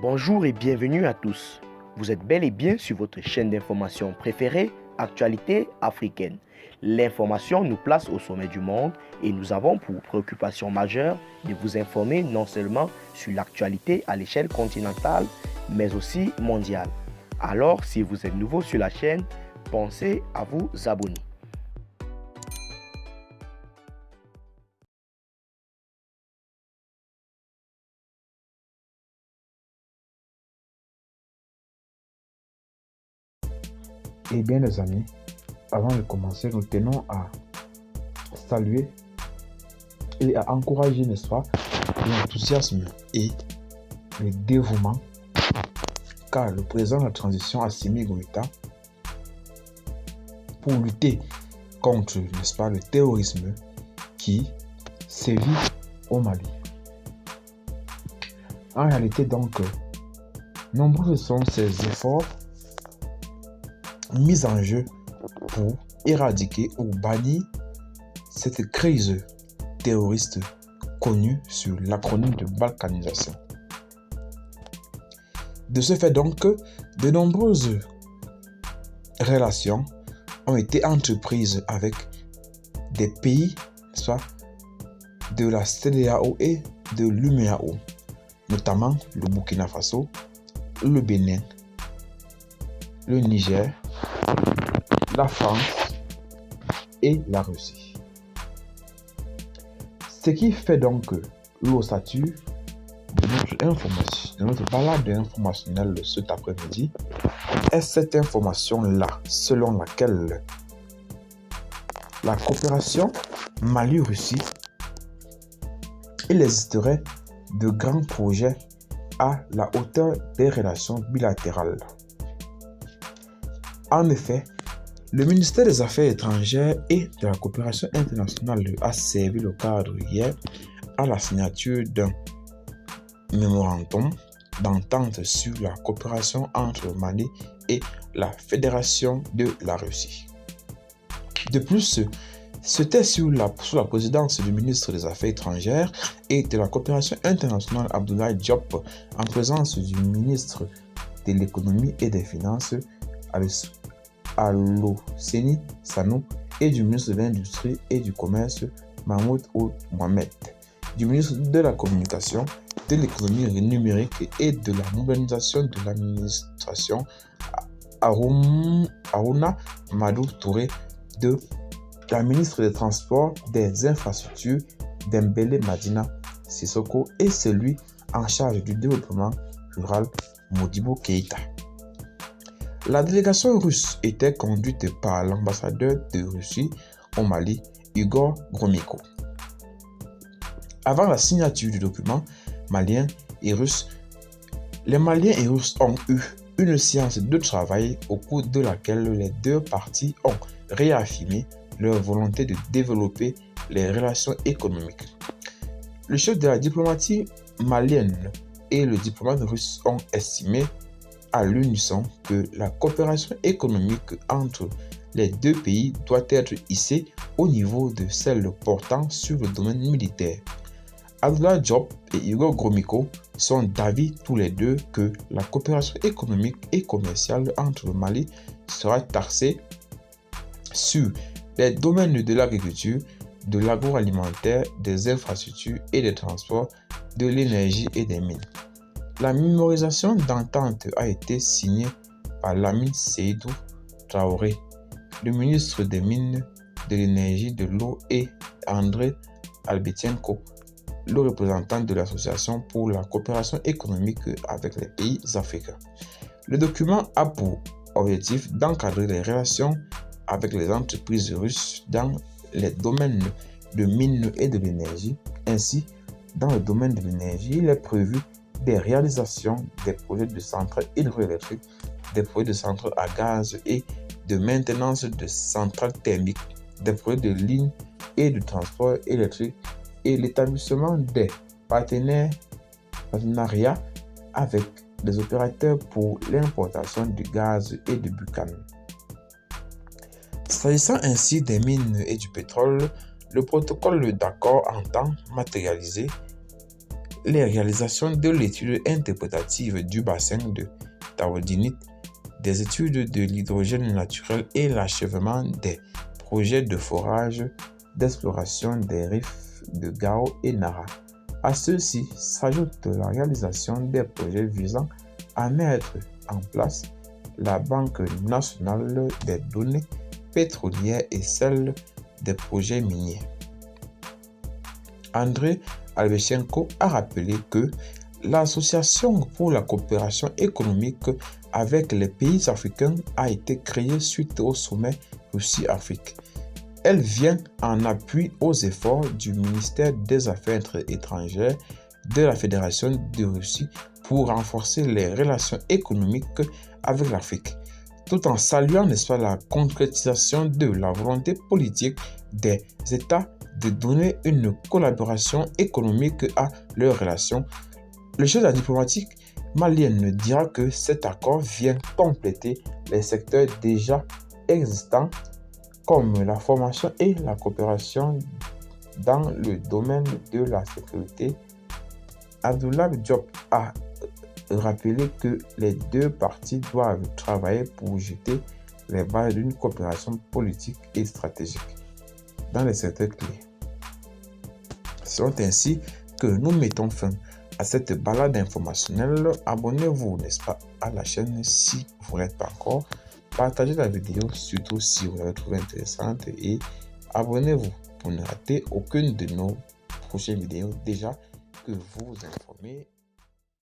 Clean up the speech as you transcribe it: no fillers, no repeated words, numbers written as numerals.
Bonjour et bienvenue à tous. Vous êtes bel et bien sur votre chaîne d'information préférée, Actualité africaine. L'information nous place au sommet du monde et nous avons pour préoccupation majeure de vous informer non seulement sur l'actualité à l'échelle continentale, mais aussi mondiale. Alors, si vous êtes nouveau sur la chaîne, pensez à vous abonner. Eh bien les amis, avant de commencer, nous tenons à saluer et à encourager, n'est-ce pas, l'enthousiasme et le dévouement, car le président de la transition Assimi Goïta, pour lutter contre, n'est-ce pas, le terrorisme qui sévit au Mali. En réalité donc, nombreux sont ces efforts mis en jeu pour éradiquer ou bannir cette crise terroriste connue sur l'acronyme de balkanisation. De ce fait donc, de nombreuses relations ont été entreprises avec des pays, soit de la CEDEAO et de l'UMEAO, notamment le Burkina Faso, le Bénin, le Niger, la France et la Russie. Ce qui fait donc que l'ossature de notre balade informationnelle cet après-midi est cette information-là, selon laquelle la coopération Mali-Russie, il existerait de grands projets à la hauteur des relations bilatérales. En effet, le ministère des Affaires étrangères et de la coopération internationale a servi le cadre hier à la signature d'un mémorandum d'entente sur la coopération entre le Mali et la Fédération de la Russie. De plus, c'était sous la présidence du ministre des Affaires étrangères et de la coopération internationale Abdoulaye Diop, en présence du ministre de l'économie et des finances Aloceni Sanou et du ministre de l'Industrie et du Commerce Mahmoud Ould Mohamed, du ministre de la Communication, de l'économie numérique et de la modernisation de l'administration Harouna Madou Touré, de la ministre des Transports, des Infrastructures Dembélé Madina Sissoko et celui en charge du développement rural Modibo Keïta. La délégation russe était conduite par l'ambassadeur de Russie au Mali, Igor Gromyko. Avant la signature du document malien et russe, les Maliens et Russes ont eu une séance de travail au cours de laquelle les deux parties ont réaffirmé leur volonté de développer les relations économiques. Le chef de la diplomatie malienne et le diplomate russe ont estimé à l'unisson que la coopération économique entre les deux pays doit être hissée au niveau de celle portant sur le domaine militaire. Abdoulaye Diop et Igor Gromyko sont d'avis tous les deux que la coopération économique et commerciale entre le Mali sera taxée sur les domaines de l'agriculture, de l'agroalimentaire, des infrastructures et des transports, de l'énergie et des mines. La mémorisation d'entente a été signée par Lamine Seydou Traoré, le ministre des Mines, de l'Énergie, de l'Eau, et André Albetienko, le représentant de l'Association pour la coopération économique avec les pays africains. Le document a pour objectif d'encadrer les relations avec les entreprises russes dans les domaines de mines et de l'énergie. Ainsi, dans le domaine de l'énergie, il est prévu des réalisations des projets de centrales hydroélectriques, des projets de centrales à gaz et de maintenance de centrales thermiques, des projets de lignes et de transport électrique et l'établissement des partenariats avec des opérateurs pour l'importation du gaz et du butane. S'agissant ainsi des mines et du pétrole, le protocole d'accord entend matérialiser les réalisations de l'étude interprétative du bassin de tawaldinite, des études de l'hydrogène naturel et l'achèvement des projets de forage d'exploration des riffs de Gao et Nara. À ceux-ci s'ajoute la réalisation des projets visant à mettre en place la Banque nationale des données pétrolières et celle des projets miniers. André Alvechenko a rappelé que l'Association pour la coopération économique avec les pays africains a été créée suite au sommet Russie-Afrique. Elle vient en appui aux efforts du ministère des Affaires étrangères de la Fédération de Russie pour renforcer les relations économiques avec l'Afrique, tout en saluant, n'est-ce pas, la concrétisation de la volonté politique des États de donner une collaboration économique à leurs relations. Le chef de la diplomatique malienne dira que cet accord vient compléter les secteurs déjà existants comme la formation et la coopération dans le domaine de la sécurité. Abdoulaye Diop a rappelé que les deux parties doivent travailler pour jeter les bases d'une coopération politique et stratégique dans les secteurs clés. C'est ainsi que nous mettons fin à cette balade informationnelle. Abonnez-vous, n'est-ce pas, à la chaîne si vous n'êtes pas encore. Partagez la vidéo, surtout si vous l'avez trouvée intéressante, et abonnez-vous pour ne rater aucune de nos prochaines vidéos déjà que vous informez